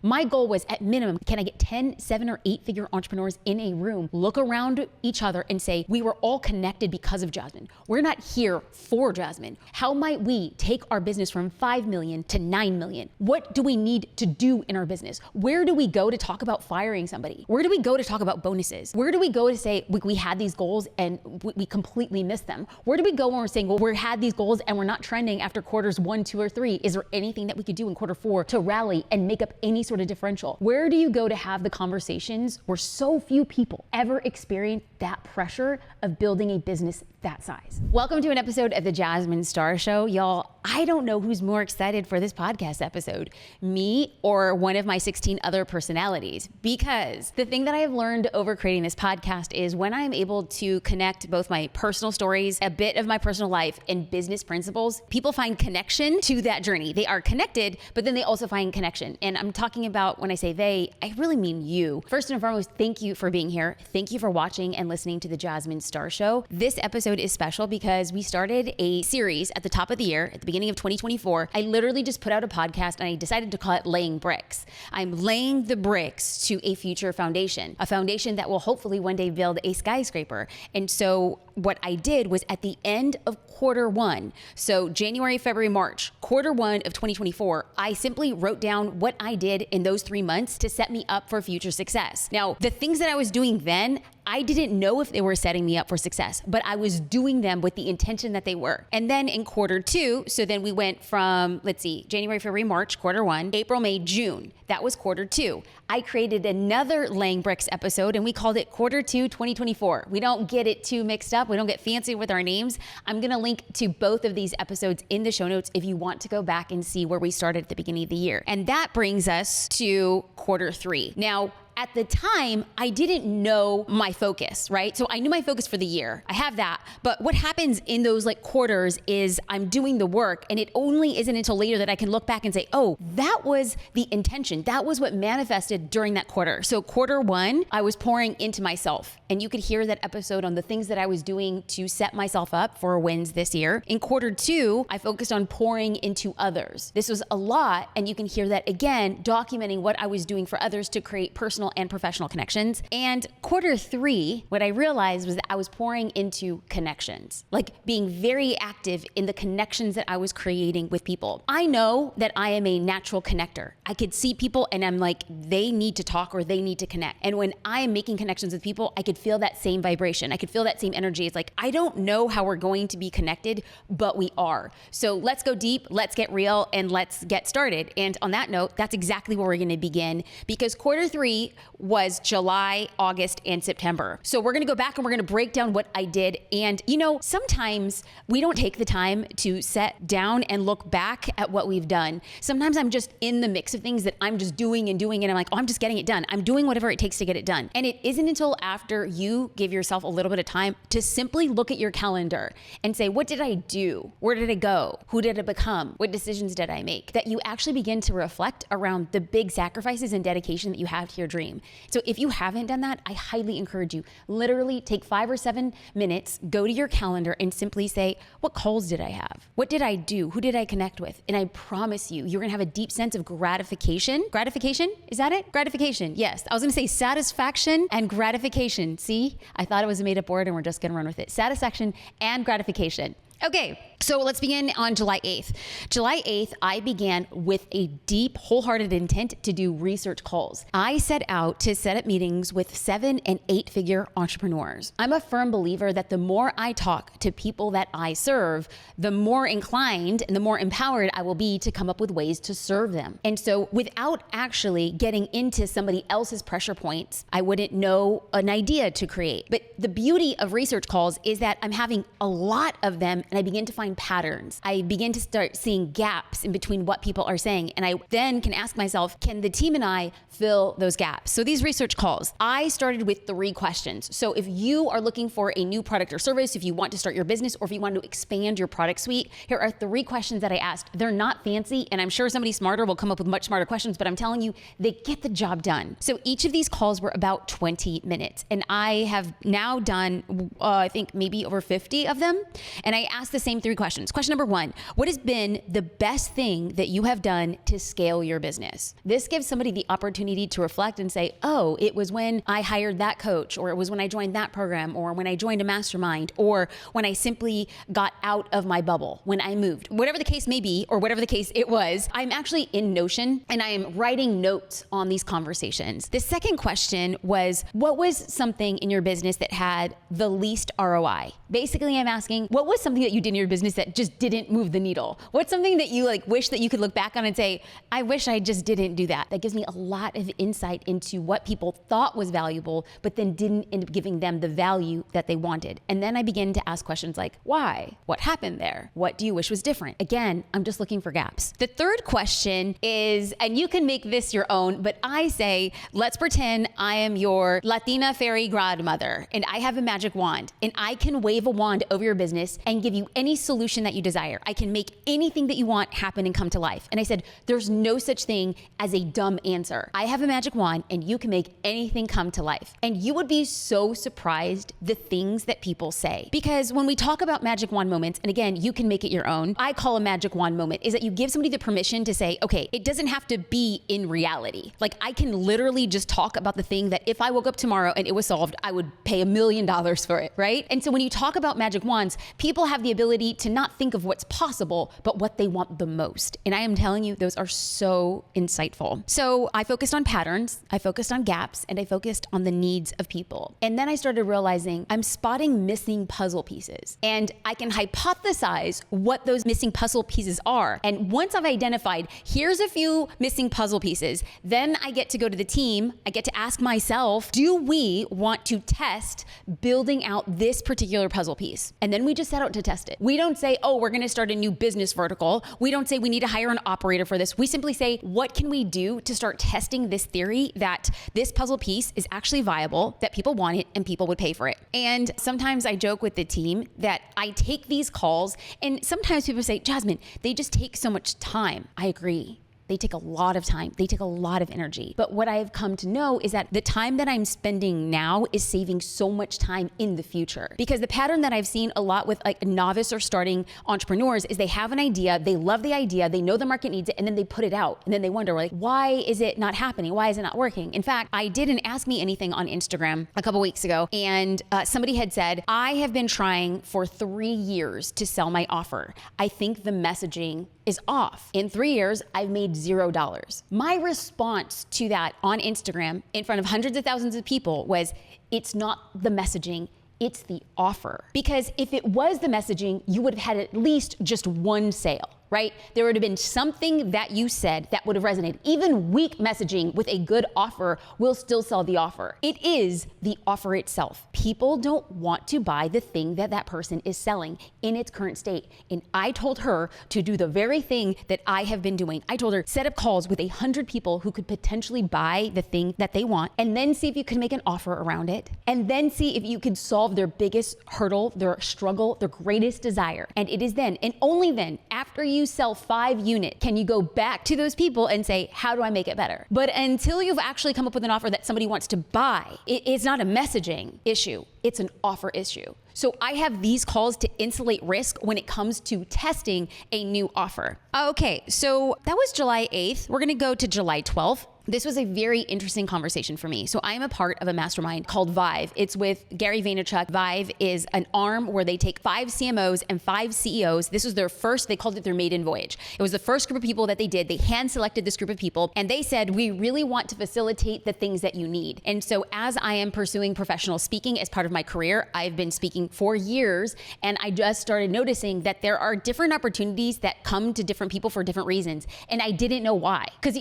My goal was, at minimum, can I get 10, 7, or 8-figure entrepreneurs in a room, look around each other and say, we were all connected because of Jasmine. We're not here for Jasmine. How might we take our business from 5 million to 9 million? What do we need to do in our business? Where do we go to talk about firing somebody? Where do we go to talk about bonuses? Where do we go to say, we had these goals and we completely missed them? Where do we go when we're saying, well, we had these goals and we're not trending after quarters 1, 2, or 3? Is there anything that we could do in quarter 4 to rally and make up any sort of differential? Where do you go to have the conversations where so few people ever experience that pressure of building a business that size? Welcome to an episode of the Jasmine Star Show. Y'all, I don't know who's more excited for this podcast episode, me or one of my 16 other personalities, because the thing that I have learned over creating this podcast is when I'm able to connect both my personal stories, a bit of my personal life, and business principles, people find connection to that journey. They are connected, but then they also find connection. And I'm talking about, when I say they, I really mean you. First and foremost, thank you for being here. Thank you for watching and listening to the Jasmine Star Show. This episode is special because we started a series at the top of the year, at the beginning of 2024. I literally just put out a podcast and I decided to call it Laying Bricks. I'm laying the bricks to a future foundation, a foundation that will hopefully one day build a skyscraper. And so what I did was at the end of quarter 1, so January, February, March, quarter 1 of 2024, I simply wrote down what I did in those 3 months to set me up for future success. Now, the things that I was doing then, I didn't know if they were setting me up for success, but I was doing them with the intention that they were. And then in quarter 2, so then we went from, January, February, March, quarter 1, April, May, June. That was quarter 2. I created another Laying Bricks episode and we called it quarter 2, 2024. We don't get it too mixed up. We don't get fancy with our names. I'm going to link to both of these episodes in the show notes if you want to go back and see where we started at the beginning of the year. And that brings us to quarter 3. Now, at the time, I didn't know my focus, right? So I knew my focus for the year. I have that. But what happens in those quarters is I'm doing the work and it only isn't until later that I can look back and say, oh, that was the intention. That was what manifested during that quarter. So quarter 1, I was pouring into myself. And you could hear that episode on the things that I was doing to set myself up for wins this year. In quarter 2, I focused on pouring into others. This was a lot. And you can hear that again, documenting what I was doing for others to create personal and professional connections. And quarter 3, what I realized was that I was pouring into connections, being very active in the connections that I was creating with people. I know that I am a natural connector. I could see people and I'm like, they need to talk or they need to connect. And when I am making connections with people, I could feel that same vibration. I could feel that same energy. It's like, I don't know how we're going to be connected, but we are. So let's go deep, let's get real, and let's get started. And on that note, that's exactly where we're going to begin, because quarter 3 was July, August, and September. So we're going to go back and we're going to break down what I did. And sometimes we don't take the time to sit down and look back at what we've done. Sometimes I'm just in the mix of things that I'm just doing and I'm like, oh, I'm just getting it done. I'm doing whatever it takes to get it done. And it isn't until after you give yourself a little bit of time to simply look at your calendar and say, what did I do? Where did I go? Who did I become? What decisions did I make? That you actually begin to reflect around the big sacrifices and dedication that you have to your dream. So if you haven't done that, I highly encourage you, literally take 5 or 7 minutes, go to your calendar and simply say, what calls did I have? What did I do? Who did I connect with? And I promise you, you're going to have a deep sense of gratification. Gratification? Is that it? Gratification. Yes. I was going to say satisfaction and gratification. See, I thought it was a made up word and we're just going to run with it. Satisfaction and gratification. Okay, so let's begin on July 8th. July 8th, I began with a deep, wholehearted intent to do research calls. I set out to set up meetings with 7 and 8-figure entrepreneurs. I'm a firm believer that the more I talk to people that I serve, the more inclined and the more empowered I will be to come up with ways to serve them. And so without actually getting into somebody else's pressure points, I wouldn't know an idea to create. But the beauty of research calls is that I'm having a lot of them and I begin to find patterns. I begin to start seeing gaps in between what people are saying. And I then can ask myself, can the team and I fill those gaps? So these research calls, I started with 3 questions. So if you are looking for a new product or service, if you want to start your business, or if you want to expand your product suite, here are 3 questions that I asked. They're not fancy, and I'm sure somebody smarter will come up with much smarter questions, but I'm telling you, they get the job done. So each of these calls were about 20 minutes. And I have now done, I think maybe over 50 of them. And I ask the same 3 questions. Question number 1, what has been the best thing that you have done to scale your business? This gives somebody the opportunity to reflect and say, oh, it was when I hired that coach, or it was when I joined that program, or when I joined a mastermind, or when I simply got out of my bubble, when I moved. Whatever the case may be, or whatever the case it was, I'm actually in Notion and I am writing notes on these conversations. The second question was, what was something in your business that had the least ROI? Basically, I'm asking, what was something that you did in your business that just didn't move the needle? What's something that you wish that you could look back on and say, I wish I just didn't do that? That gives me a lot of insight into what people thought was valuable, but then didn't end up giving them the value that they wanted. And then I begin to ask questions like, why? What happened there? What do you wish was different? Again, I'm just looking for gaps. The third question is, and you can make this your own, but I say, let's pretend I am your Latina fairy godmother and I have a magic wand and I can wave a wand over your business and give you any solution that you desire. I can make anything that you want happen and come to life. And I said, there's no such thing as a dumb answer. I have a magic wand and you can make anything come to life. And you would be so surprised the things that people say. Because when we talk about magic wand moments, and again, you can make it your own, I call a magic wand moment is that you give somebody the permission to say, okay, it doesn't have to be in reality. Like I can literally just talk about the thing that if I woke up tomorrow and it was solved, I would pay $1 million for it, right? And so when you talk about magic wands, people have the ability to not think of what's possible, but what they want the most. And I am telling you, those are so insightful. So I focused on patterns, I focused on gaps, and I focused on the needs of people. And then I started realizing I'm spotting missing puzzle pieces. And I can hypothesize what those missing puzzle pieces are. And once I've identified, here's a few missing puzzle pieces, then I get to go to the team, I get to ask myself, do we want to test building out this particular puzzle piece? And then we just set out to test it. We don't say, oh, we're gonna start a new business vertical. We don't say we need to hire an operator for this. We simply say, what can we do to start testing this theory that this puzzle piece is actually viable, that people want it and people would pay for it? And sometimes I joke with the team that I take these calls and sometimes people say, Jasmine, they just take so much time. I agree. They take a lot of time. They take a lot of energy. But what I have come to know is that the time that I'm spending now is saving so much time in the future. Because the pattern that I've seen a lot with novice or starting entrepreneurs is they have an idea, they love the idea, they know the market needs it, and then they put it out. And then they wonder, why is it not happening? Why is it not working? In fact, I did an Ask Me Anything on Instagram a couple weeks ago, and somebody had said, I have been trying for 3 years to sell my offer. I think the messaging is off. In 3 years, I've made $0. My response to that on Instagram in front of hundreds of thousands of people was, it's not the messaging, it's the offer. Because if it was the messaging, you would have had at least just one sale, right? There would have been something that you said that would have resonated. Even weak messaging with a good offer will still sell the offer. It is the offer itself. People don't want to buy the thing that that person is selling in its current state. And I told her to do the very thing that I have been doing. I told her, set up calls with 100 people who could potentially buy the thing that they want, and then see if you could make an offer around it, and then see if you could solve their biggest hurdle, their struggle, their greatest desire. And it is then, and only then, after you sell 5 units, can you go back to those people and say, how do I make it better? But until you've actually come up with an offer that somebody wants to buy, it's not a messaging issue, it's an offer issue. So I have these calls to insulate risk when it comes to testing a new offer. Okay, so that was July 8th. We're gonna go to July 12th. This was a very interesting conversation for me. So I am a part of a mastermind called Vive. It's with Gary Vaynerchuk. Vive is an arm where they take 5 CMOs and 5 CEOs. This was their first, they called it their maiden voyage. It was the first group of people that they did. They hand selected this group of people and they said, we really want to facilitate the things that you need. And so as I am pursuing professional speaking as part of my career, I've been speaking for years, and I just started noticing that there are different opportunities that come to different people for different reasons. And I didn't know why. Because,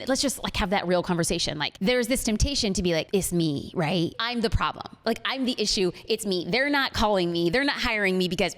let's just have that real conversation. There's this temptation to be like, it's me, right? I'm the problem. I'm the issue. It's me. They're not calling me. They're not hiring me because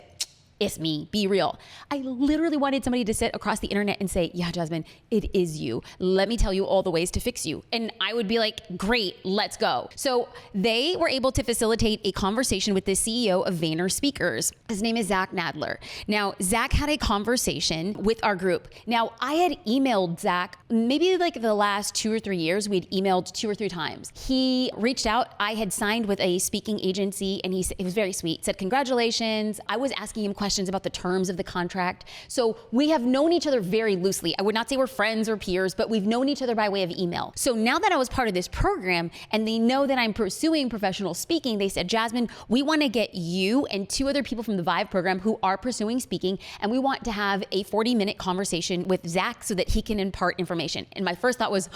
it's me, be real. I literally wanted somebody to sit across the internet and say, yeah, Jasmine, it is you. Let me tell you all the ways to fix you. And I would be like, great, let's go. So they were able to facilitate a conversation with the CEO of Vayner Speakers. His name is Zach Nadler. Now, Zach had a conversation with our group. Now, I had emailed Zach, maybe the last 2 or 3 years, we'd emailed 2 or 3 times. He reached out. I had signed with a speaking agency and it was very sweet. Said, congratulations. I was asking him questions questions about the terms of the contract. So we have known each other very loosely. I would not say we're friends or peers, but we've known each other by way of email. So now that I was part of this program and they know that I'm pursuing professional speaking, they said, Jasmine, we want to get you and 2 other people from the Vive program who are pursuing speaking, and we want to have a 40-minute conversation with Zach so that he can impart information. And my first thought was,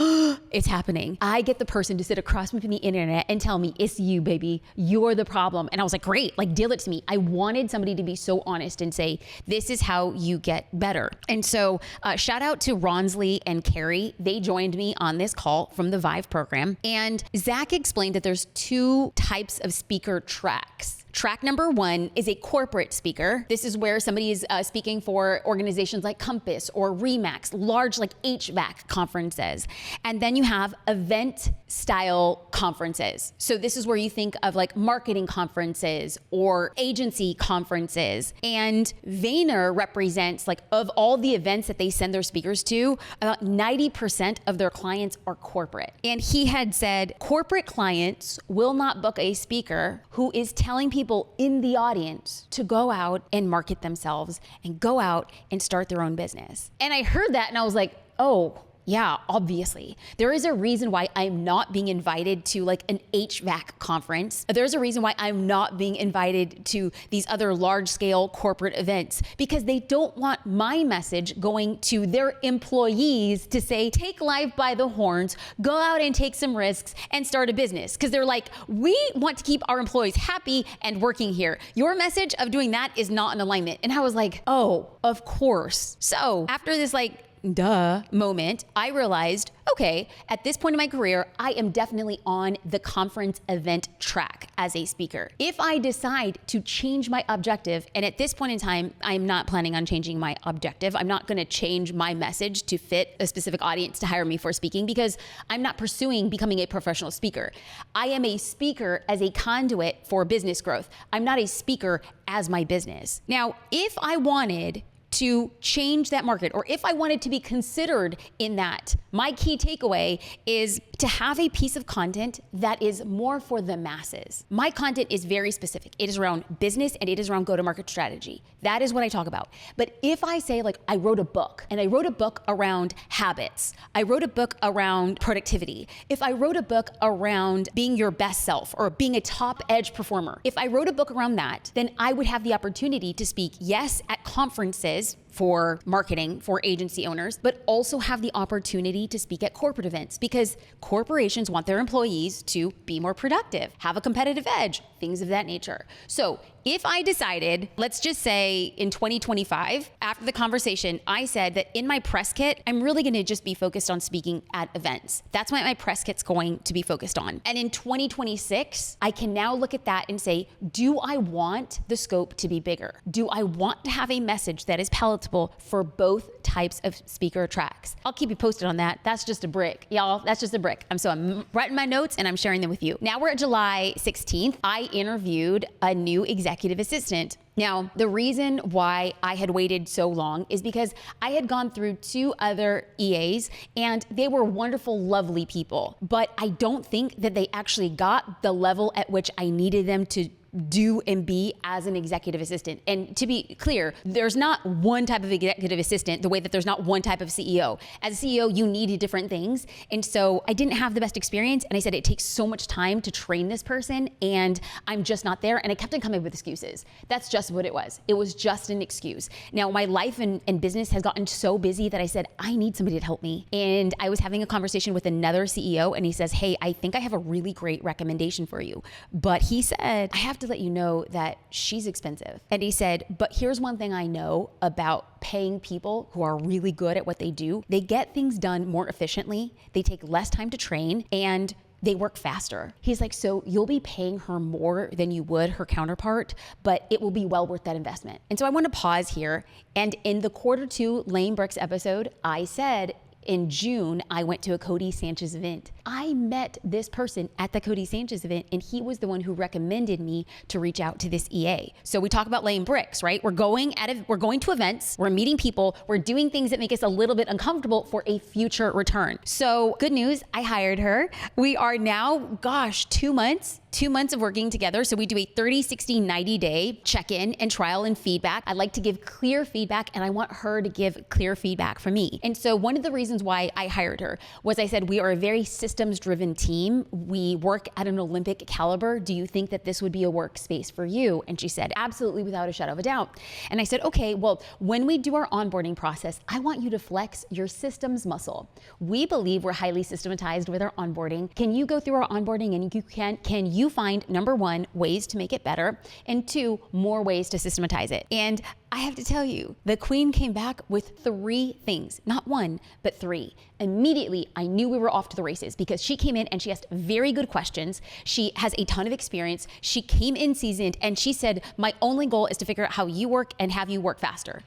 it's happening. I get the person to sit across me from the internet and tell me, it's you, baby. You're the problem. And I was like, great, like deal it to me. I wanted somebody to be so honest and say, this is how you get better. And so shout out to Ronsley and Carrie. They joined me on this call from the Vive program. And Zach explained that there's 2 types of speaker tracks. Track number 1 is a corporate speaker. This is where somebody is speaking for organizations like Compass or Remax, large like HVAC conferences. And then you have event style conferences. So this is where you think of like marketing conferences or agency conferences. And Vayner represents, like, of all the events that they send their speakers to, about 90% of their clients are corporate. And he had said, corporate clients will not book a speaker who is telling people in the audience to go out and market themselves and go out and start their own business. And I heard that and I was like, oh, yeah, obviously. There is a reason why I'm not being invited to like an HVAC conference. There's a reason why I'm not being invited to these other large scale corporate events, because they don't want my message going to their employees to say, take life by the horns, go out and take some risks and start a business. Because they're like, we want to keep our employees happy and working here. Your message of doing that is not in alignment. And I was like, oh, of course. So after this like duh moment, I realized, okay, at this point in my career, I am definitely on the conference event track as a speaker. If I decide to change my objective, and at this point in time, I'm not planning on changing my objective. I'm not going to change my message to fit a specific audience to hire me for speaking, because I'm not pursuing becoming a professional speaker. I am a speaker as a conduit for business growth. I'm not a speaker as my business. Now, if I wanted to change that market, or if I wanted to be considered in that, my key takeaway is to have a piece of content that is more for the masses. My content is very specific. It is around business and it is around go-to-market strategy. That is what I talk about. But if I say, like, I wrote a book, and I wrote a book around habits, I wrote a book around productivity, if I wrote a book around being your best self or being a top edge performer, if I wrote a book around that, then I would have the opportunity to speak, yes, at conferences for marketing, for agency owners, but also have the opportunity to speak at corporate events, because corporations want their employees to be more productive, have a competitive edge, things of that nature. So if I decided, let's just say in 2025, after the conversation, I said that in my press kit, I'm really going to just be focused on speaking at events. That's what my press kit's going to be focused on. And in 2026, I can now look at that and say, do I want the scope to be bigger? Do I want to have a message that is palatable for both types of speaker tracks? I'll keep you posted on that. That's just a brick, y'all. That's just a brick. I'm writing my notes and I'm sharing them with you. Now we're at July 16th. I interviewed a new executive assistant. Now, the reason why I had waited so long is because I had gone through 2 other EAs and they were wonderful, lovely people, but I don't think that they actually got the level at which I needed them to do and be as an executive assistant. And to be clear, there's not one type of executive assistant the way that there's not one type of CEO. As a CEO, you need different things. And so I didn't have the best experience. And I said, it takes so much time to train this person and I'm just not there. And I kept on coming up with excuses. That's just what it was. It was just an excuse. Now, my life and business has gotten so busy that I said, I need somebody to help me. And I was having a conversation with another CEO and he says, hey, I think I have a really great recommendation for you. But he said, I have to let you know that she's expensive. And he said, but here's one thing I know about paying people who are really good at what they do. They get things done more efficiently. They take less time to train and they work faster. He's like, so you'll be paying her more than you would her counterpart, but it will be well worth that investment. And so I want to pause here. And in the Q2 Laying Bricks episode, I said, in June, I went to a Cody Sanchez event. I met this person at the Cody Sanchez event, and he was the one who recommended me to reach out to this EA. So we talk about laying bricks, right? We're going to events, we're meeting people, we're doing things that make us a little bit uncomfortable for a future return. So good news, I hired her. We are now, 2 months 2 months of working together. So we do a 30, 60, 90 day check-in and trial and feedback. I like to give clear feedback, and I want her to give clear feedback for me. And so one of the reasons why I hired her was I said, we are a very systems-driven team. We work at an Olympic caliber. Do you think that this would be a workspace for you? And she said, absolutely, without a shadow of a doubt. And I said, okay, well, when we do our onboarding process, I want you to flex your systems muscle. We believe we're highly systematized with our onboarding. Can you go through our onboarding and can you find, number one, ways to make it better, and two, more ways to systematize it? And I have to tell you, the queen came back with 3 things, not 1, but 3. Immediately, I knew we were off to the races because she came in and she asked very good questions. She has a ton of experience. She came in seasoned and she said, my only goal is to figure out how you work and have you work faster.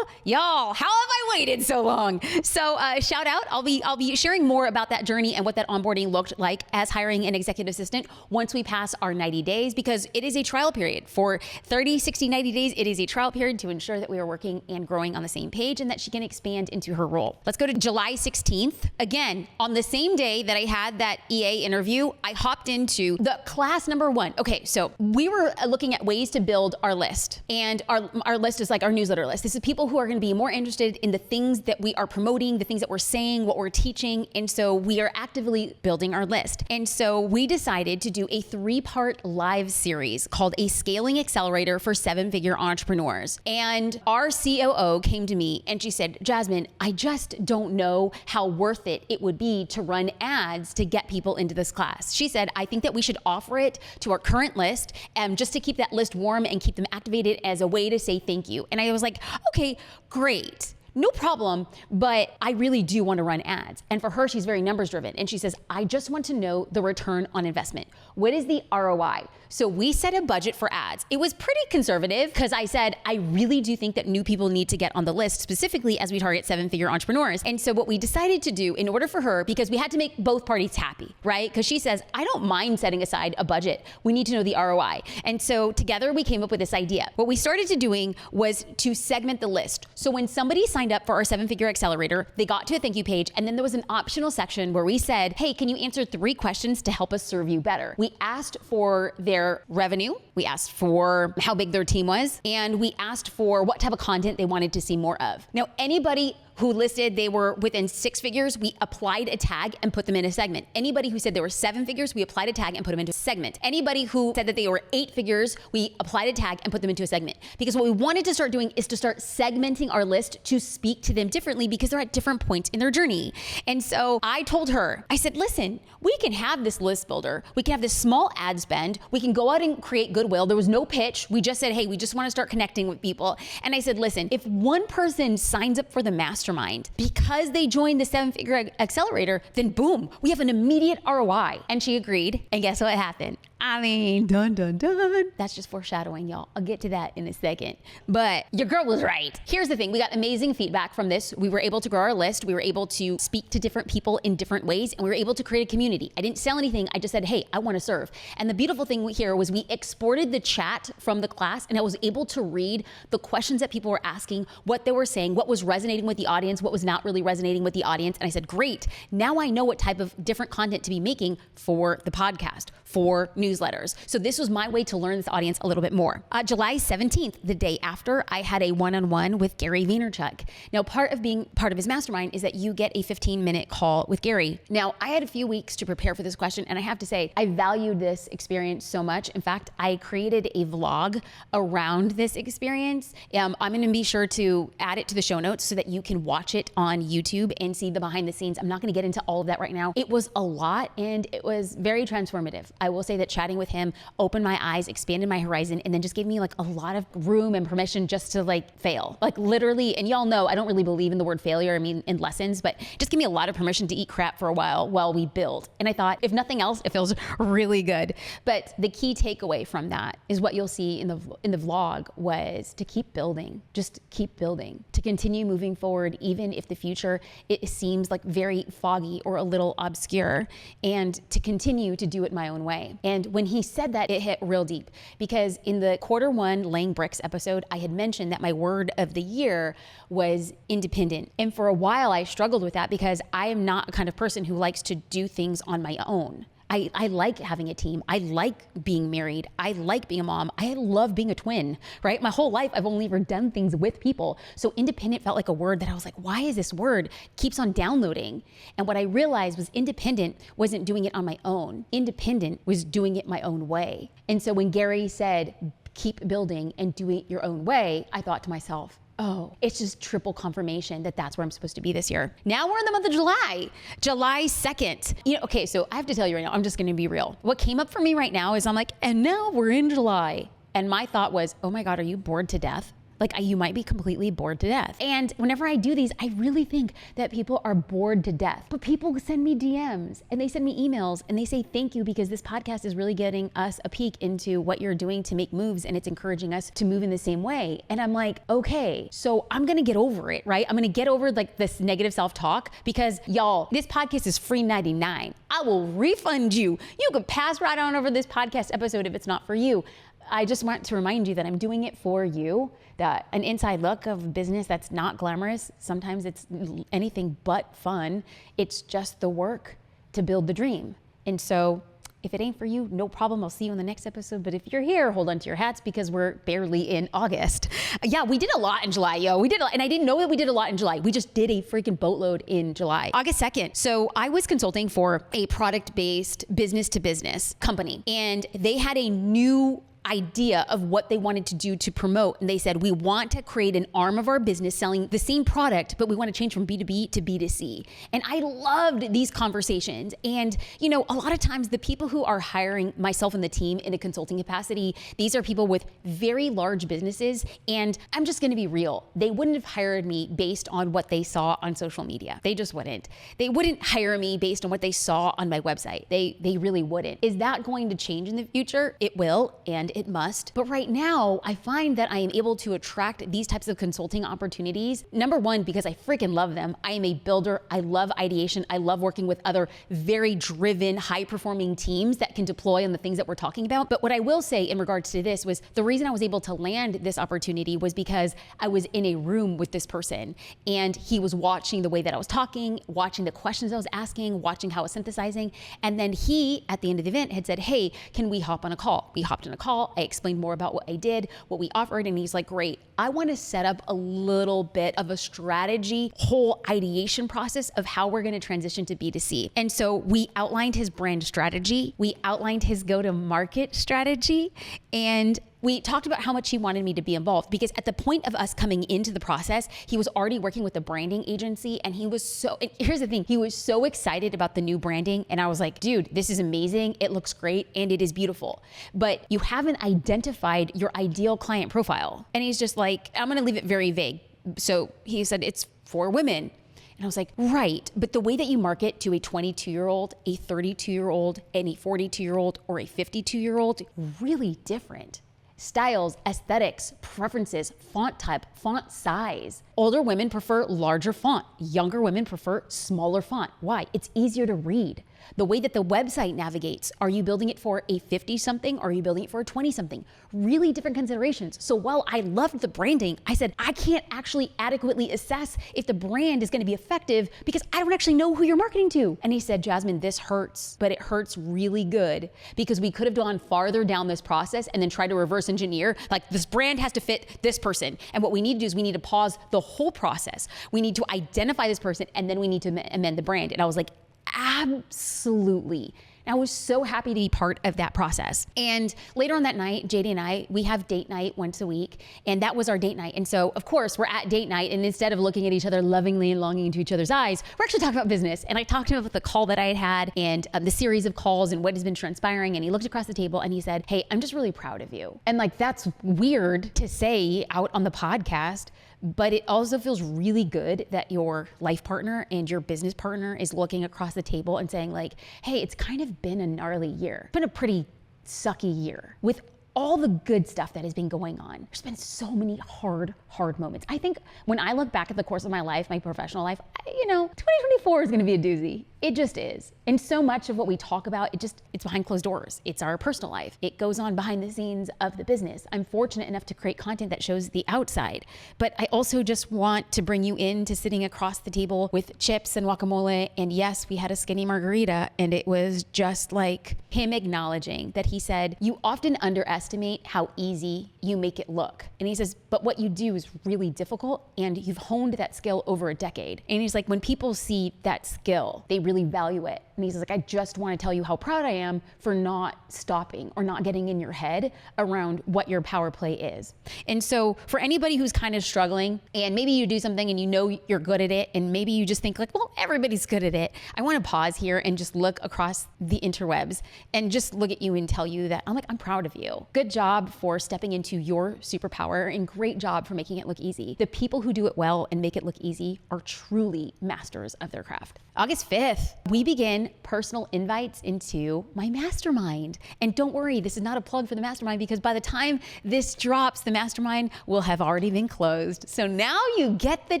Y'all, how have I waited so long? So shout out, I'll be sharing more about that journey and what that onboarding looked like as hiring an executive assistant once we pass our 90 days, because it is a trial period. For 30, 60, 90 days, it is a trial period to ensure that we are working and growing on the same page and that she can expand into her role. Let's go to July 16th. Again, on the same day that I had that EA interview, I hopped into the class number 1. Okay, so we were looking at ways to build our list. And our list is like our newsletter list. This is people who are going to be more interested in the things that we are promoting, the things that we're saying, what we're teaching. And so we are actively building our list. And so we decided to do a 3-part live series called A Scaling Accelerator for 7-Figure Entrepreneurs. And our COO came to me and she said, Jasmine, I just don't know how worth it would be to run ads to get people into this class. She said, I think that we should offer it to our current list just to keep that list warm and keep them activated as a way to say thank you. And I was like, okay, great. No problem, but I really do want to run ads. And for her, she's very numbers driven. And she says, I just want to know the return on investment. What is the ROI? So we set a budget for ads. It was pretty conservative because I said, I really do think that new people need to get on the list, specifically as we target 7-figure entrepreneurs. And so what we decided to do in order for her, because we had to make both parties happy, right? Because she says, I don't mind setting aside a budget. We need to know the ROI. And so together we came up with this idea. What we started to doing was to segment the list. So when somebody signed up for our 7-Figure Accelerator, they got to a thank you page, and then there was an optional section where we said, hey, can you answer 3 questions to help us serve you better? We asked for their revenue, we asked for how big their team was, and we asked for what type of content they wanted to see more of. Now, anybody who listed they were within 6 figures, we applied a tag and put them in a segment. Anybody who said they were 7 figures, we applied a tag and put them into a segment. Anybody who said that they were 8 figures, we applied a tag and put them into a segment. Because what we wanted to start doing is to start segmenting our list to speak to them differently because they're at different points in their journey. And so I told her, I said, listen, we can have this list builder. We can have this small ad spend. We can go out and create goodwill. There was no pitch. We just said, hey, we just want to start connecting with people. And I said, listen, if one person signs up for the Mastermind because they joined the 7-Figure Accelerator, then boom, we have an immediate ROI. And she agreed. And guess what happened? I mean, dun, dun, dun. That's just foreshadowing, y'all. I'll get to that in a second. But your girl was right. Here's the thing. We got amazing feedback from this. We were able to grow our list. We were able to speak to different people in different ways. And we were able to create a community. I didn't sell anything. I just said, hey, I want to serve. And the beautiful thing here was we exported the chat from the class, and I was able to read the questions that people were asking, what they were saying, what was resonating with the audience, what was not really resonating with the audience. And I said, great. Now I know what type of different content to be making for the podcast, for newsletters. So this was my way to learn this audience a little bit more. July 17th, the day after, I had a one-on-one with Gary Vaynerchuk. Now, part of being part of his mastermind is that you get a 15-minute call with Gary. Now, I had a few weeks to prepare for this question, and I have to say, I valued this experience so much. In fact, I created a vlog around this experience. I'm going to be sure to add it to the show notes so that you can watch it on YouTube and see the behind the scenes. I'm not going to get into all of that right now. It was a lot, and it was very transformative. I will say that chatting with him opened my eyes, expanded my horizon, and then just gave me like a lot of room and permission just to like fail. Like literally, and y'all know I don't really believe in the word failure, I mean in lessons, but just give me a lot of permission to eat crap for a while we build. And I thought, if nothing else, it feels really good. But the key takeaway from that is what you'll see in the vlog was to keep building, just keep building, to continue moving forward, even if the future, it seems like very foggy or a little obscure, and to continue to do it my own way. And when he said that, it hit real deep, because in the Q1 Laying Bricks episode, I had mentioned that my word of the year was independent. And for a while I struggled with that because I am not a kind of person who likes to do things on my own. I like having a team. I like being married. I like being a mom. I love being a twin, right? My whole life, I've only ever done things with people. So independent felt like a word that I was like, why is this word keeps on downloading? And what I realized was independent wasn't doing it on my own. Independent was doing it my own way. And so when Gary said, keep building and doing it your own way, I thought to myself, oh, it's just triple confirmation that that's where I'm supposed to be this year. Now we're in the month of July 2nd. Okay, so I have to tell you right now, I'm just gonna be real. What came up for me right now is I'm like, and now we're in July. And my thought was, oh my God, are you bored to death? Like you might be completely bored to death. And whenever I do these, I really think that people are bored to death. But people send me DMs and they send me emails and they say, thank you, because this podcast is really getting us a peek into what you're doing to make moves, and it's encouraging us to move in the same way. And I'm like, okay, so I'm gonna get over it, right? I'm gonna get over like this negative self-talk, because y'all, this podcast is free 99. I will refund you. You could pass right on over this podcast episode if it's not for you. I just want to remind you that I'm doing it for you, that an inside look of business that's not glamorous. Sometimes it's anything but fun. It's just the work to build the dream. And so if it ain't for you, no problem. I'll see you in the next episode. But if you're here, hold on to your hats, because we're barely in August. Yeah, we did a lot in July, yo. We did a lot, and I didn't know that we did a lot in July. We just did a freaking boatload in July. August 2nd. So I was consulting for a product-based business-to-business company, and they had a new idea of what they wanted to do to promote. And they said, we want to create an arm of our business selling the same product, but we want to change from B2B to B2C. And I loved these conversations. And, a lot of times the people who are hiring myself and the team in a consulting capacity, these are people with very large businesses. And I'm just going to be real. They wouldn't have hired me based on what they saw on social media. They just wouldn't. They wouldn't hire me based on what they saw on my website. They really wouldn't. Is that going to change in the future? It will, and it must. But right now, I find that I am able to attract these types of consulting opportunities. Number one, because I freaking love them. I am a builder. I love ideation. I love working with other very driven, high-performing teams that can deploy on the things that we're talking about. But what I will say in regards to this was the reason I was able to land this opportunity was because I was in a room with this person, and he was watching the way that I was talking, watching the questions I was asking, watching how I was synthesizing. And then he, at the end of the event, had said, hey, can we hop on a call? We hopped on a call. I explained more about what I did, what we offered, and he's like, great. I want to set up a little bit of a strategy, whole ideation process of how we're going to transition to B2C. And so we outlined his brand strategy. We outlined his go-to-market strategy, and we talked about how much he wanted me to be involved, because at the point of us coming into the process, he was already working with a branding agency, and here's the thing, he was so excited about the new branding. And I was like, dude, this is amazing. It looks great and it is beautiful, but you haven't identified your ideal client profile. And he's just like, I'm going to leave it very vague. So he said, it's for women. And I was like, right, but the way that you market to a 22-year-old, a 32-year-old, and a 42-year-old, or a 52-year-old, really different. Styles, aesthetics, preferences, font type, font size. Older women prefer larger font. Younger women prefer smaller font. Why? It's easier to read. The way that the website navigates, are you building it for a 50-something or are you building it for a 20-something? Really different considerations. So while I loved the branding, I said, I can't actually adequately assess if the brand is going to be effective because I don't actually know who you're marketing to. And he said, Jasmine, this hurts, but it hurts really good because we could have gone farther down this process and then tried to reverse engineer, like this brand has to fit this person. And what we need to do is we need to pause the whole process. We need to identify this person and then we need to amend the brand. And I was like, absolutely. And I was so happy to be part of that process. And later on that night, JD and I, we have date night once a week, and that was our date night. And so, of course, we're at date night, and instead of looking at each other lovingly and longing into each other's eyes, we're actually talking about business. And I talked to him about the call that I had had and the series of calls and what has been transpiring. And he looked across the table and he said, hey, I'm just really proud of you. And like, that's weird to say out on the podcast, but it also feels really good that your life partner and your business partner is looking across the table and saying like, hey, it's kind of been a gnarly year. It's been a pretty sucky year with all the good stuff that has been going on. There's been so many hard moments. I think when I look back at the course of my life, my professional life, 2024 is gonna be a doozy. It just is. And so much of what we talk about, it's behind closed doors. It's our personal life. It goes on behind the scenes of the business. I'm fortunate enough to create content that shows the outside, but I also just want to bring you into sitting across the table with chips and guacamole. And yes, we had a skinny margarita, and it was just like him acknowledging that he said, you often underestimate how easy you make it look. And he says, but what you do is really difficult, and you've honed that skill over a decade. And he's like, when people see that skill, they really value it. And he's like, I just want to tell you how proud I am for not stopping or not getting in your head around what your power play is. And so for anybody who's kind of struggling, and maybe you do something and you know you're good at it, and maybe you just think like, well, everybody's good at it. I want to pause here and just look across the interwebs and just look at you and tell you that I'm proud of you. Good job for stepping into your superpower, and great job for making it look easy. The people who do it well and make it look easy are truly masters of their craft. August 5th, we begin personal invites into my mastermind. And don't worry, this is not a plug for the mastermind, because by the time this drops, the mastermind will have already been closed. So now you get the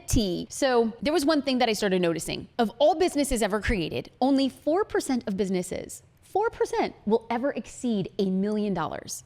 tea. So there was one thing that I started noticing. Of all businesses ever created, only 4% of businesses 4% will ever exceed $1 million.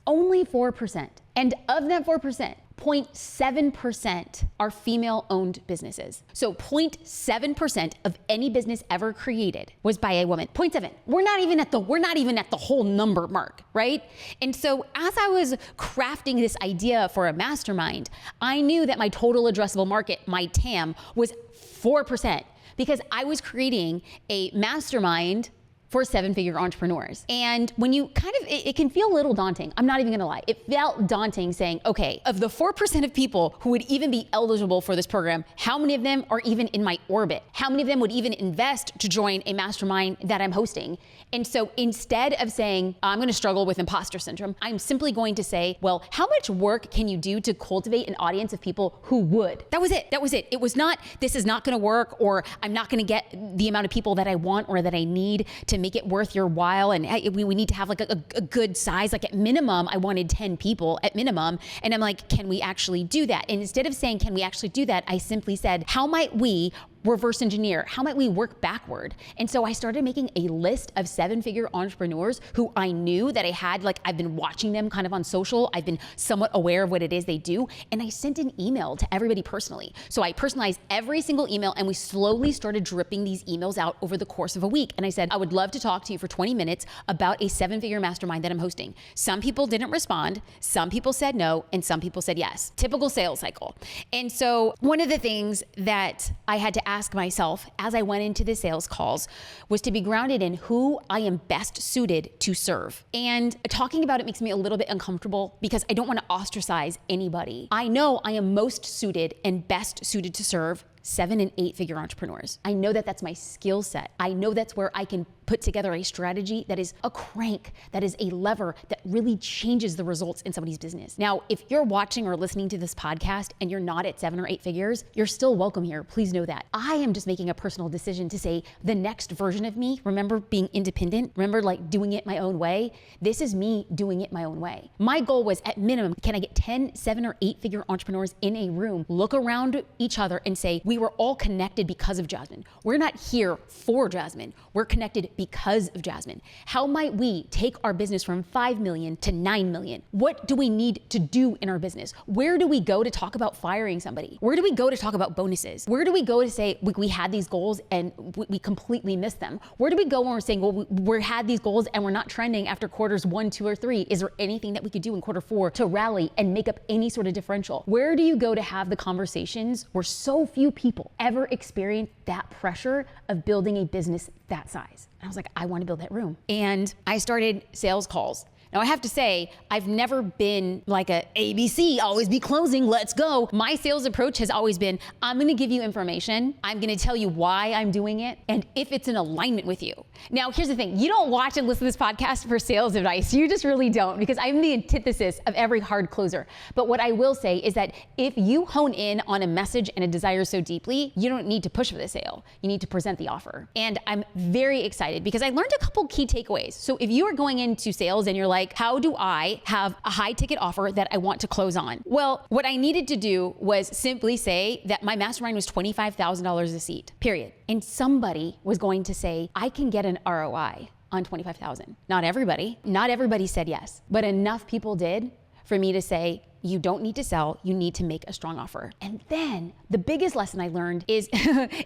Only 4%. And of that 4%, 0.7% are female-owned businesses. So 0.7% of any business ever created was by a woman. 0.7. We're not even at the whole number mark, right? And so as I was crafting this idea for a mastermind, I knew that my total addressable market, my TAM, was 4%, because I was creating a mastermind for 7-figure entrepreneurs. And when you it can feel a little daunting. I'm not even gonna lie. It felt daunting saying, okay, of the 4% of people who would even be eligible for this program, how many of them are even in my orbit? How many of them would even invest to join a mastermind that I'm hosting? And so instead of saying, I'm gonna struggle with imposter syndrome, I'm simply going to say, well, how much work can you do to cultivate an audience of people who would? That was it. It was not, this is not gonna work, or I'm not gonna get the amount of people that I want or that I need to make it worth your while. And we need to have like a good size. Like at minimum, I wanted 10 people at minimum. And I'm like, can we actually do that? And instead of saying, can we actually do that? I simply said, how might we reverse engineer? How might we work backward? And so I started making a list of 7-figure entrepreneurs who I knew that I had, like I've been watching them kind of on social. I've been somewhat aware of what it is they do. And I sent an email to everybody personally. So I personalized every single email, and we slowly started dripping these emails out over the course of a week. And I said, I would love to talk to you for 20 minutes about a 7-figure mastermind that I'm hosting. Some people didn't respond. Some people said no, and some people said yes. Typical sales cycle. And so one of the things that I had to ask myself as I went into the sales calls was to be grounded in who I am best suited to serve. And talking about it makes me a little bit uncomfortable, because I don't want to ostracize anybody. I know I am most suited and best suited to serve 7- and 8-figure entrepreneurs. I know that that's my skill set. I know that's where I can put together a strategy that is a crank, that is a lever that really changes the results in somebody's business. Now, if you're watching or listening to this podcast and you're not at 7 or 8 figures, you're still welcome here. Please know that. I am just making a personal decision to say the next version of me, remember being independent, remember like doing it my own way. This is me doing it my own way. My goal was, at minimum, can I get 10, 7 or 8-figure entrepreneurs in a room, look around each other and say, we were all connected because of Jasmine. We're not here for Jasmine. We're connected because of Jasmine. How might we take our business from 5 million to 9 million? What do we need to do in our business? Where do we go to talk about firing somebody? Where do we go to talk about bonuses? Where do we go to say we had these goals and we completely missed them? Where do we go when we're saying, well, we had these goals and we're not trending after quarters 1, 2, or 3? Is there anything that we could do in quarter 4 to rally and make up any sort of differential? Where do you go to have the conversations where so few people ever experience that pressure of building a business that size? And I was like, I want to build that room. And I started sales calls. Now I have to say, I've never been like a ABC, always be closing, let's go. My sales approach has always been, I'm gonna give you information, I'm gonna tell you why I'm doing it, and if it's in alignment with you. Now here's the thing, you don't watch and listen to this podcast for sales advice, you just really don't, because I'm the antithesis of every hard closer. But what I will say is that if you hone in on a message and a desire so deeply, you don't need to push for the sale, you need to present the offer. And I'm very excited because I learned a couple key takeaways. So if you are going into sales and you're like, like, how do I have a high ticket offer that I want to close on? Well, what I needed to do was simply say that my mastermind was $25,000 a seat, period. And somebody was going to say, I can get an ROI on $25,000. Not everybody said yes, but enough people did for me to say, you don't need to sell, you need to make a strong offer. And then the biggest lesson I learned is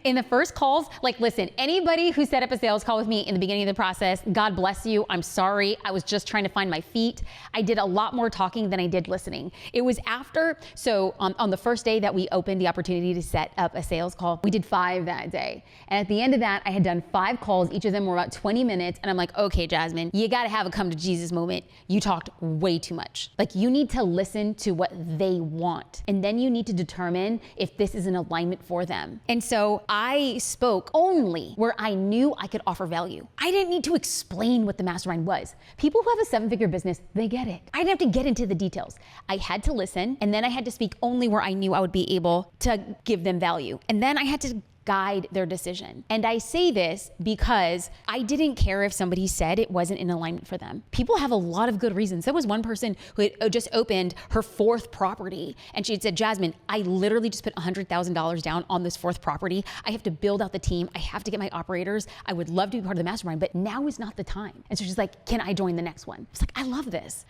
in the first calls, like, listen, anybody who set up a sales call with me in the beginning of the process, God bless you, I'm sorry, I was just trying to find my feet. I did a lot more talking than I did listening. It was after, so on the first day that we opened the opportunity to set up a sales call, we did 5 that day. And at the end of that, I had done 5 calls, each of them were about 20 minutes. And I'm like, okay, Jasmine, you gotta have a come to Jesus moment. You talked way too much. Like, you need to listen to what they want. And then you need to determine if this is an alignment for them. And so I spoke only where I knew I could offer value. I didn't need to explain what the mastermind was. People who have a 7-figure business, they get it. I didn't have to get into the details. I had to listen, and then I had to speak only where I knew I would be able to give them value. And then I had to guide their decision. And I say this because I didn't care if somebody said it wasn't in alignment for them. People have a lot of good reasons. There was one person who had just opened her 4th property, and she had said, Jasmine, I literally just put $100,000 down on this 4th property. I have to build out the team. I have to get my operators. I would love to be part of the mastermind, but now is not the time. And so she's like, can I join the next one? It's like, I love this.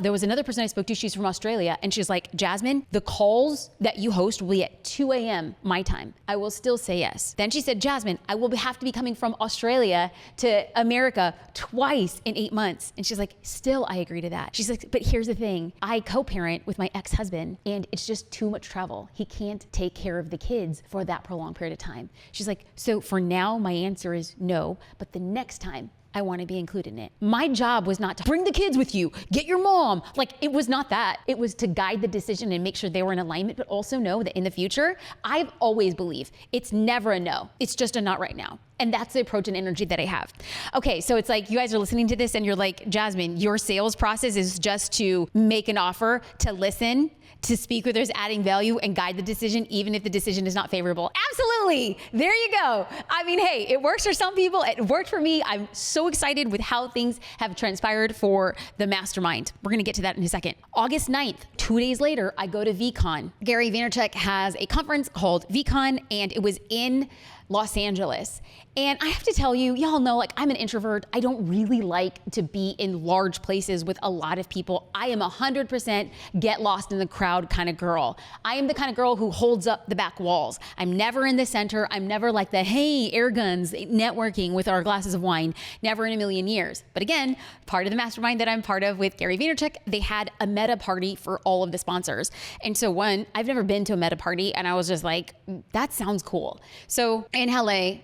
There was another person I spoke to, she's from Australia, and she's like, Jasmine, the calls that you host will be at 2 a.m. my time. I will still say yes. Then she said, Jasmine, I will have to be coming from Australia to America twice in 8 months. And she's like, still, I agree to that. She's like, but here's the thing. I co-parent with my ex-husband, and it's just too much travel. He can't take care of the kids for that prolonged period of time. She's like, so for now, my answer is no, but the next time, I want to be included in it. My job was not to bring the kids with you, get your mom. Like, it was not that. It was to guide the decision and make sure they were in alignment, but also know that in the future, I've always believed it's never a no. It's just a not right now. And that's the approach and energy that I have. Okay, so it's like you guys are listening to this and you're like, Jasmine, your sales process is just to make an offer, to listen, to speak with others, adding value, and guide the decision, even if the decision is not favorable. Absolutely. There you go. I mean, hey, it works for some people. It worked for me. I'm so excited with how things have transpired for the mastermind. We're going to get to that in a second. August 9th, 2 days later, I go to VCon. Gary Vaynerchuk has a conference called VCon, and it was in Los Angeles. And I have to tell you, y'all know, like, I'm an introvert. I don't really like to be in large places with a lot of people. I am 100% get lost in the crowd kind of girl. I am the kind of girl who holds up the back walls. I'm never in the center. I'm never like the, hey, air guns, networking with our glasses of wine. Never in a million years. But again, part of the mastermind that I'm part of with Gary Vaynerchuk, they had a meta party for all of the sponsors. And so I've never been to a meta party, and I was just like, that sounds cool. So in LA,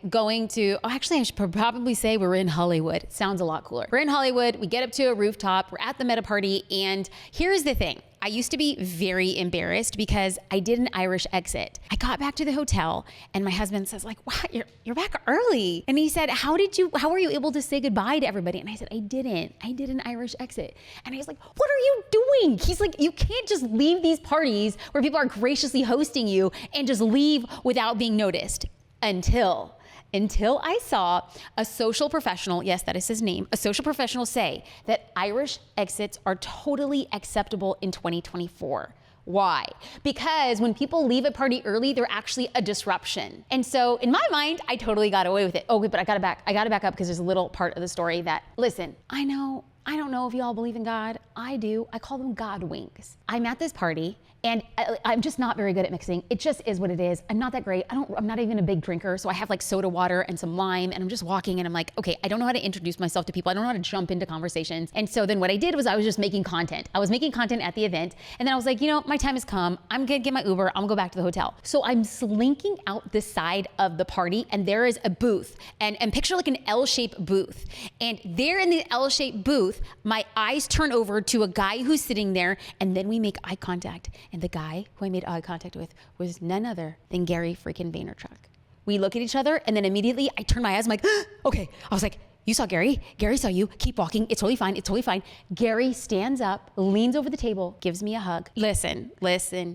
actually I should probably say we're in Hollywood. It sounds a lot cooler. We're in Hollywood, we get up to a rooftop, we're at the meta party, and here's the thing. I used to be very embarrassed because I did an Irish exit. I got back to the hotel and my husband says like, wow, you're back early. And he said, how were you able to say goodbye to everybody? And I said, I did an Irish exit. And he's like, what are you doing? He's like, you can't just leave these parties where people are graciously hosting you and just leave without being noticed. Until I saw a social professional, yes, that is his name, a social professional say that Irish exits are totally acceptable in 2024. Why? Because when people leave a party early, they're actually a disruption. And so in my mind, I totally got away with it. Okay, but I gotta back up because there's a little part of the story that, listen, I don't know if y'all believe in God. I do. I call them God winks. I'm at this party and I'm just not very good at mixing. It just is what it is. I'm not that great. I'm not even a big drinker. So I have like soda water and some lime, and I'm just walking and I'm like, okay, I don't know how to introduce myself to people. I don't know how to jump into conversations. And so then what I did was I was just making content. I was making content at the event. And then I was like, my time has come. I'm gonna get my Uber. I'm gonna go back to the hotel. So I'm slinking out the side of the party, and there is a booth, and picture like an L-shaped booth. And there in the L-shaped booth, my eyes turn over to a guy who's sitting there, and then we make eye contact. And the guy who I made eye contact with was none other than Gary freaking Vaynerchuk. We look at each other, and then immediately I turn my eyes, I'm like, okay. I was like, you saw Gary? Gary saw you. Keep walking. It's totally fine. It's totally fine. Gary stands up, leans over the table, gives me a hug. Listen.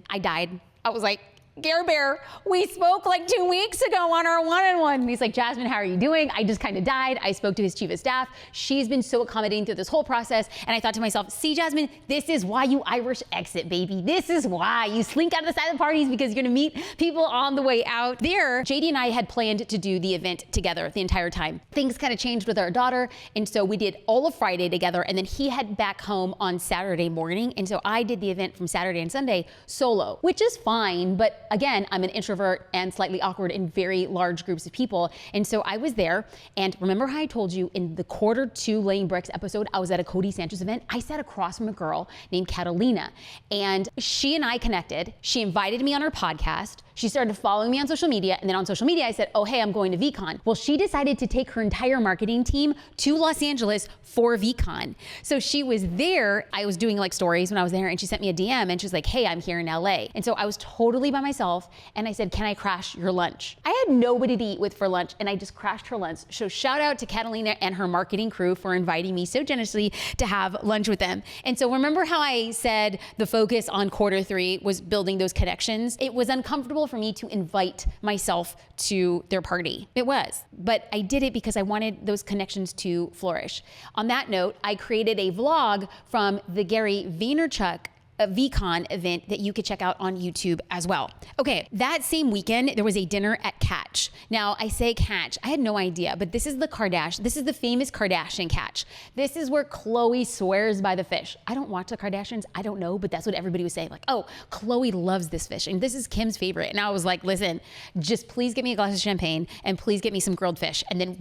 I died. I was like, Gare Bear, we spoke like 2 weeks ago on our one-on-one. And he's like, Jasmine, how are you doing? I just kind of died. I spoke to his chief of staff. She's been so accommodating through this whole process. And I thought to myself, see, Jasmine, this is why you Irish exit, baby. This is why you slink out of the silent parties, because you're gonna meet people on the way out. There, JD and I had planned to do the event together the entire time. Things kind of changed with our daughter. And so we did all of Friday together. And then he headed back home on Saturday morning. And so I did the event from Saturday and Sunday solo, which is fine. But again, I'm an introvert and slightly awkward in very large groups of people. And so I was there. And remember how I told you in the Q2 Laying Bricks episode, I was at a Cody Sanchez event. I sat across from a girl named Catalina, and she and I connected. She invited me on her podcast. She started following me on social media. And then on social media, I said, oh, hey, I'm going to VCon. Well, she decided to take her entire marketing team to Los Angeles for VCon. So she was there. I was doing like stories when I was there, and she sent me a DM and she's like, hey, I'm here in LA. And so I was totally by myself. And I said, can I crash your lunch? I had nobody to eat with for lunch, and I just crashed her lunch. So shout out to Catalina and her marketing crew for inviting me so generously to have lunch with them. And so remember how I said the focus on Q3 was building those connections? It was uncomfortable for me to invite myself to their party. It was, but I did it because I wanted those connections to flourish. On that note, I created a vlog from the Gary Vaynerchuk a VCon event that you could check out on YouTube as well. Okay, that same weekend, there was a dinner at Catch. Now, I say Catch, I had no idea, but this is the famous Kardashian Catch. This is where Khloe swears by the fish. I don't watch the Kardashians, I don't know, but that's what everybody was saying. Like, oh, Khloe loves this fish, and this is Kim's favorite. And I was like, listen, just please get me a glass of champagne, and please get me some grilled fish, and then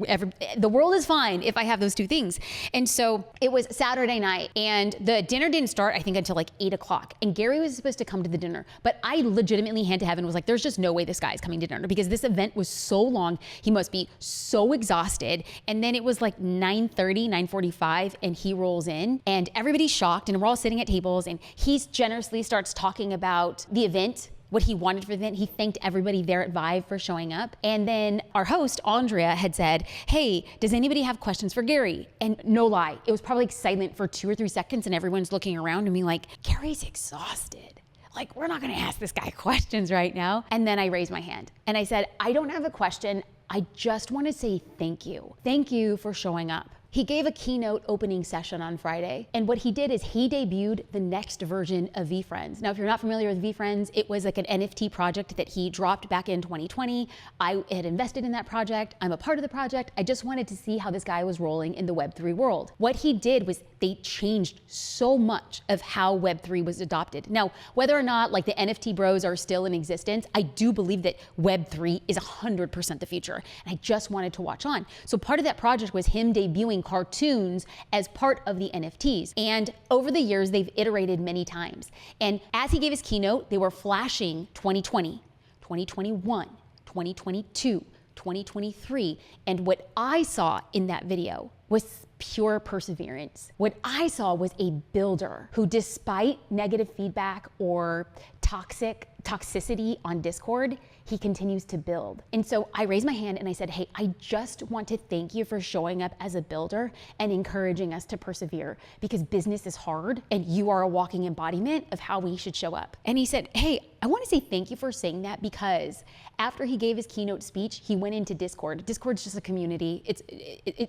the world is fine if I have those two things. And so it was Saturday night, and the dinner didn't start, I think, until like 8 o'clock. And Gary was supposed to come to the dinner, but I legitimately, hand to heaven, was like, there's just no way this guy is coming to dinner, because this event was so long. He must be so exhausted. And then it was like 9:30, 9:45, and he rolls in, and everybody's shocked, and we're all sitting at tables, and he generously starts talking about the event, what he wanted for the event. He thanked everybody there at Vive for showing up. And then our host, Andrea, had said, hey, does anybody have questions for Gary? And no lie, it was probably like silent for 2 or 3 seconds, and everyone's looking around and being like, Gary's exhausted. Like, we're not gonna ask this guy questions right now. And then I raised my hand and I said, I don't have a question. I just wanna say thank you. Thank you for showing up. He gave a keynote opening session on Friday, and what he did is he debuted the next version of VeeFriends. Now, if you're not familiar with VeeFriends, it was like an NFT project that he dropped back in 2020. I had invested in that project. I'm a part of the project. I just wanted to see how this guy was rolling in the Web3 world. What he did was they changed so much of how Web3 was adopted. Now, whether or not like the NFT bros are still in existence, I do believe that Web3 is 100% the future, and I just wanted to watch on. So part of that project was him debuting cartoons as part of the NFTs. And over the years, they've iterated many times. And as he gave his keynote, they were flashing 2020, 2021, 2022, 2023. And what I saw in that video was pure perseverance. What I saw was a builder who, despite negative feedback or toxicity on Discord, he continues to build. And so I raised my hand and I said, hey, I just want to thank you for showing up as a builder and encouraging us to persevere, because business is hard and you are a walking embodiment of how we should show up. And he said, hey, I want to say thank you for saying that, because after he gave his keynote speech, he went into Discord. Discord's just a community.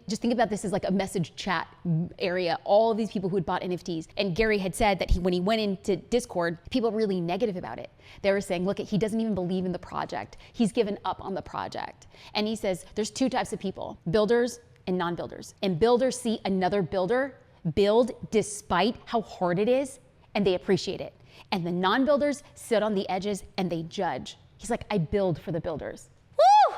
Just think about this as like a message chat area, all of these people who had bought NFTs. And Gary had said that when he went into Discord, people were really negative about it. They were saying, look, he doesn't even believe in the project. He's given up on the project. And he says, there's 2 types of people, builders and non-builders. And builders see another builder build despite how hard it is, and they appreciate it. And the non-builders sit on the edges and they judge. He's like, I build for the builders. Woo!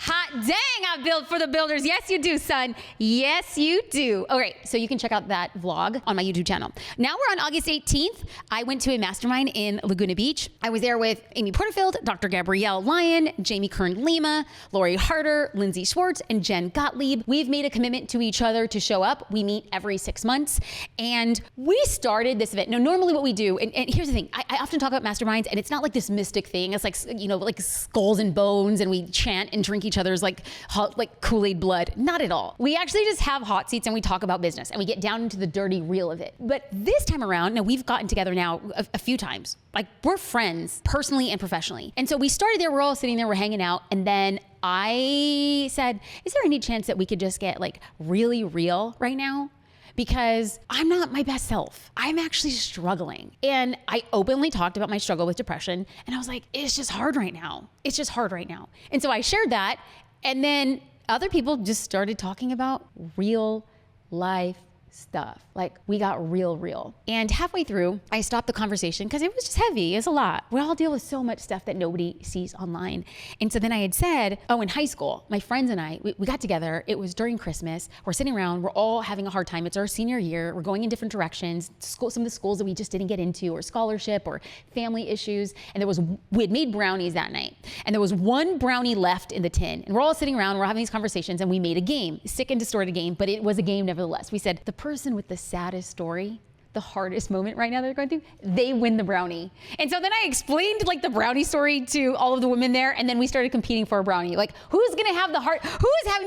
Hot dang, I build for the builders. Yes, you do, son. Yes, you do. All right, so you can check out that vlog on my YouTube channel. Now we're on August 18th. I went to a mastermind in Laguna Beach. I was there with Amy Porterfield, Dr. Gabrielle Lyon, Jamie Kern-Lima, Lori Harder, Lindsay Schwartz, and Jen Gottlieb. We've made a commitment to each other to show up. We meet every 6 months, and we started this event. Now, normally what we do, and here's the thing, I often talk about masterminds, and it's not like this mystic thing. It's like, like skulls and bones, and we chant and drink each other's like Kool-Aid blood. Not at all. We actually just have hot seats and we talk about business and we get down into the dirty real of it. But this time around, now we've gotten together now a few times. Like we're friends personally and professionally. And so we started there, we're all sitting there, we're hanging out. And then I said, is there any chance that we could just get like really real right now? Because I'm not my best self. I'm actually struggling. And I openly talked about my struggle with depression. And I was like, it's just hard right now. It's just hard right now. And so I shared that. And then other people just started talking about real life stuff. Like we got real. And halfway through, I stopped the conversation because it was just heavy. It's a lot. We all deal with so much stuff that nobody sees online. And so then I had said, oh, in high school, my friends and I, we got together. It was during Christmas. We're sitting around. We're all having a hard time. It's our senior year. We're going in different directions. Some of the schools that we just didn't get into, or scholarship or family issues. And we had made brownies that night. And there was one brownie left in the tin. And we're all sitting around. We're having these conversations and we made a game, sick and distorted game, but it was a game nevertheless. We said, the person with the saddest story, the hardest moment right now they're going through, they win the brownie. And so then I explained like the brownie story to all of the women there, and then we started competing for a brownie. Like who's having the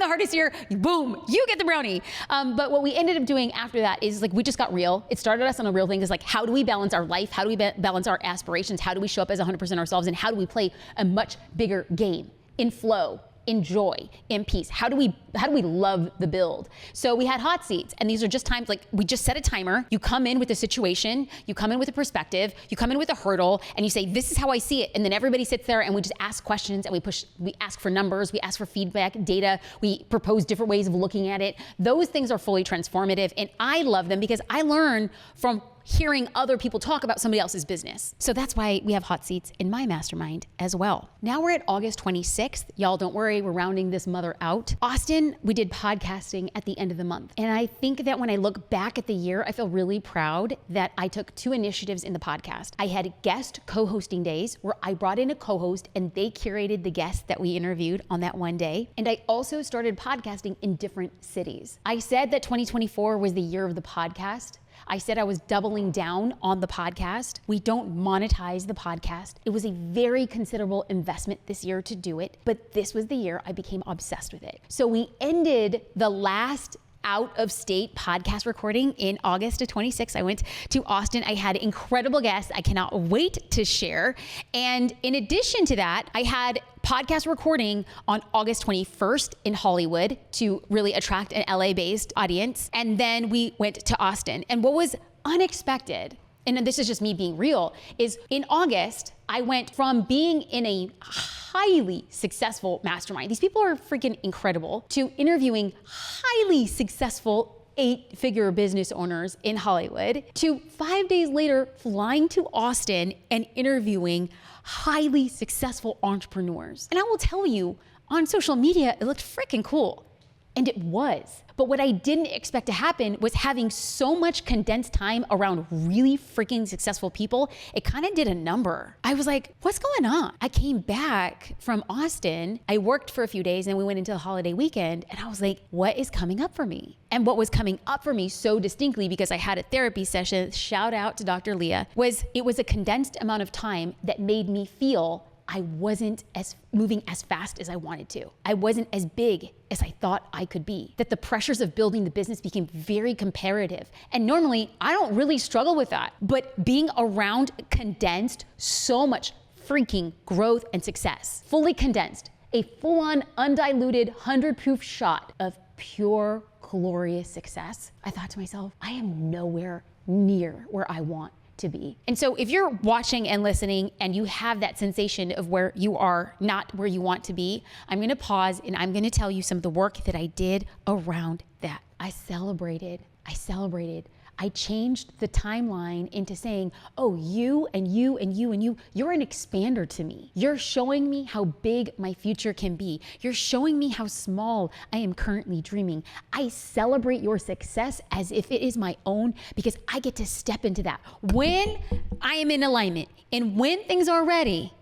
hardest year? Boom, you get the brownie. But what we ended up doing after that is like we just got real. It started us on a real thing, is like how do we balance our life? How do we balance our aspirations? How do we show up as 100% ourselves? And how do we play a much bigger game in flow, in joy, in peace? How do we love the build? So we had hot seats, and these are just times, like we just set a timer. You come in with a situation, you come in with a perspective, you come in with a hurdle, and you say, this is how I see it. And then everybody sits there and we just ask questions, and we ask for numbers, we ask for feedback, data, we propose different ways of looking at it. Those things are fully transformative, and I love them because I learn from hearing other people talk about somebody else's business. So that's why we have hot seats in my mastermind as well. Now we're at August 26th. Y'all don't worry, we're rounding this mother out. Austin, we did podcasting at the end of the month. And I think that when I look back at the year, I feel really proud that I took 2 initiatives in the podcast. I had guest co-hosting days where I brought in a co-host and they curated the guests that we interviewed on that one day. And I also started podcasting in different cities. I said that 2024 was the year of the podcast. I said I was doubling down on the podcast. We don't monetize the podcast. It was a very considerable investment this year to do it, but this was the year I became obsessed with it. So we ended the last out-of-state podcast recording in August of 26. I went to Austin. I had incredible guests I cannot wait to share. And in addition to that, I had podcast recording on August 21st in Hollywood to really attract an LA-based audience. And then we went to Austin. And what was unexpected, and this is just me being real, is in August, I went from being in a highly successful mastermind, these people are freaking incredible, to interviewing highly successful 8-figure business owners in Hollywood, to 5 days later flying to Austin and interviewing highly successful entrepreneurs. And I will tell you, on social media, it looked freaking cool. And it was. But what I didn't expect to happen was having so much condensed time around really freaking successful people. It kind of did a number. I was like, what's going on? I came back from Austin. I worked for a few days and we went into the holiday weekend. And I was like, what is coming up for me? And what was coming up for me so distinctly, because I had a therapy session, shout out to Dr. Leah, it was a condensed amount of time that made me feel I wasn't moving as fast as I wanted to. I wasn't as big as I thought I could be. That the pressures of building the business became very comparative. And normally, I don't really struggle with that. But being around condensed so much freaking growth and success, fully condensed, a full-on, undiluted, 100-proof shot of pure, glorious success, I thought to myself, I am nowhere near where I want to be. And so if you're watching and listening and you have that sensation of where you are not where you want to be, I'm going to pause and I'm going to tell you some of the work that I did around that. I celebrated. I changed the timeline into saying, oh, you and you and you and you're an expander to me. You're showing me how big my future can be. You're showing me how small I am currently dreaming. I celebrate your success as if it is my own, because I get to step into that. When I am in alignment and when things are ready,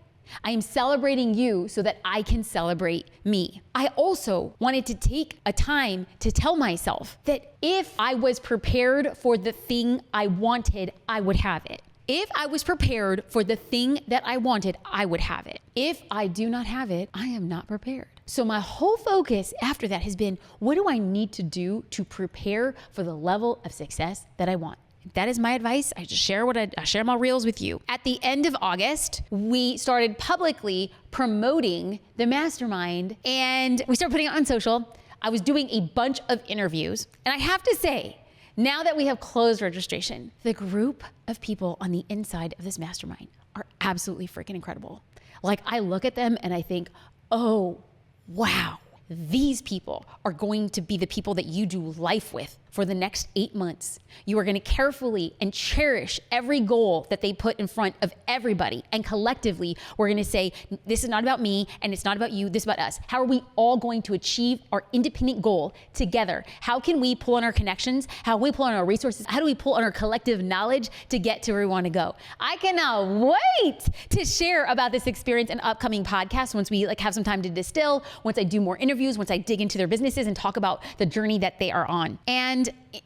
I am celebrating you so that I can celebrate me. I also wanted to take a time to tell myself that if I was prepared for the thing I wanted, I would have it. If I was prepared for the thing that I wanted, I would have it. If I do not have it, I am not prepared. So my whole focus after that has been, what do I need to do to prepare for the level of success that I want? That is my advice. I just share I share my reels with you. At the end of August, we started publicly promoting the Mastermind, and we started putting it on social. I was doing a bunch of interviews, and I have to say, now that we have closed registration, the group of people on the inside of this Mastermind are absolutely freaking incredible. Like, I look at them and I think, oh, wow, these people are going to be the people that you do life with for the next 8 months. You are going to carefully and cherish every goal that they put in front of everybody. And collectively, we're going to say, this is not about me and it's not about you, this is about us. How are we all going to achieve our independent goal together? How can we pull on our connections? How can we pull on our resources? How do we pull on our collective knowledge to get to where we want to go? I cannot wait to share about this experience in upcoming podcasts once we have some time to distill, once I do more interviews, once I dig into their businesses and talk about the journey that they are on. And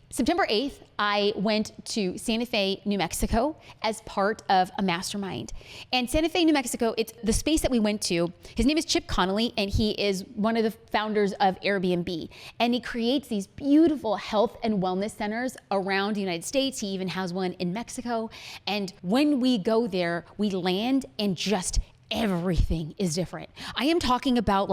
September 8th, I went to Santa Fe, New Mexico as part of a mastermind. And Santa Fe, New Mexico, it's the space that we went to. His name is Chip Connolly, and he is one of the founders of Airbnb. And he creates these beautiful health and wellness centers around the United States. He even has one in Mexico. And when we go there, we land and just everything is different. I am talking about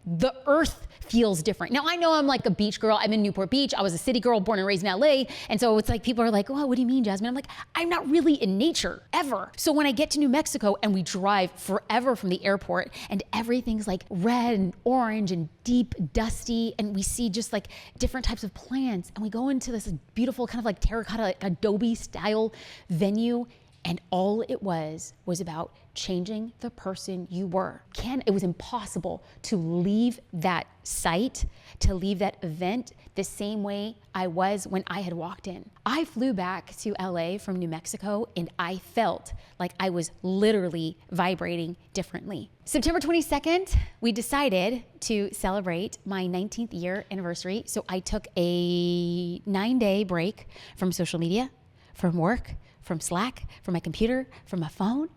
the earth feels different. Now, I know I'm a beach girl. I'm in Newport Beach. I was a city girl born and raised in LA. And so it's people are like, oh, what do you mean, Jasmine? I'm like, I'm not really in nature ever. So when I get to New Mexico and we drive forever from the airport and everything's red and orange and deep, dusty, and we see just different types of plants, and we go into this beautiful kind of terracotta, Adobe style venue. And all it was about changing the person you were. It was impossible to leave that site, to leave that event the same way I was when I had walked in. I flew back to LA from New Mexico and I felt like I was literally vibrating differently. September 22nd, we decided to celebrate my 19th year anniversary. So I took a 9-day break from social media, from work, from Slack, from my computer, from my phone.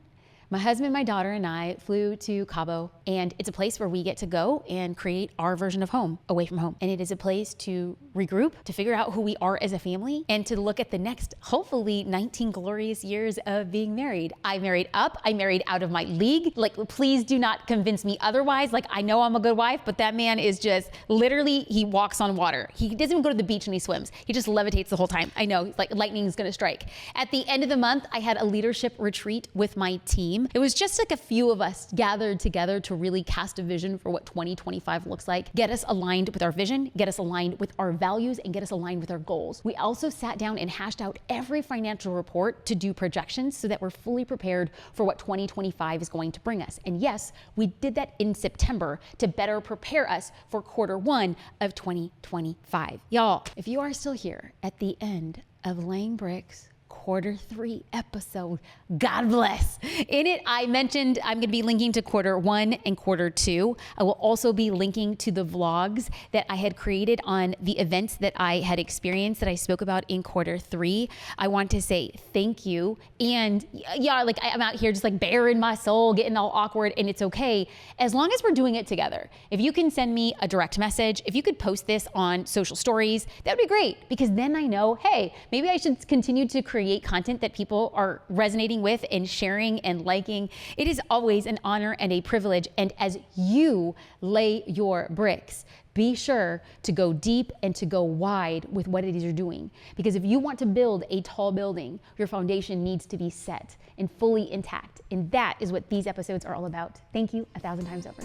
My husband, my daughter, and I flew to Cabo, and it's a place where we get to go and create our version of home, away from home. And it is a place to regroup, to figure out who we are as a family, and to look at the next, hopefully, 19 glorious years of being married. I married up, I married out of my league. Please do not convince me otherwise. I know I'm a good wife, but that man is just, literally, he walks on water. He doesn't even go to the beach and he swims. He just levitates the whole time. I know, lightning is gonna strike. At the end of the month, I had a leadership retreat with my team. It was just a few of us gathered together to really cast a vision for what 2025 looks like, get us aligned with our vision, get us aligned with our values, and get us aligned with our goals. We also sat down and hashed out every financial report to do projections so that we're fully prepared for what 2025 is going to bring us. And yes, we did that in September to better prepare us for Q1 of 2025. Y'all, if you are still here at the end of Laying Bricks Q3 episode, God bless. In it, I mentioned I'm going to be linking to Q1 and Q2. I will also be linking to the vlogs that I had created on the events that I had experienced that I spoke about in Q3. I want to say thank you. And yeah, I'm out here just bearing my soul, getting all awkward, and it's okay as long as we're doing it together. If you can send me a direct message, if you could post this on social stories, that would be great, because then I know, hey, maybe I should continue to create content that people are resonating with and sharing and liking. It is always an honor and a privilege. And as you lay your bricks, be sure to go deep and to go wide with what it is you're doing. Because if you want to build a tall building, your foundation needs to be set and fully intact. And that is what these episodes are all about. Thank you 1,000 times over.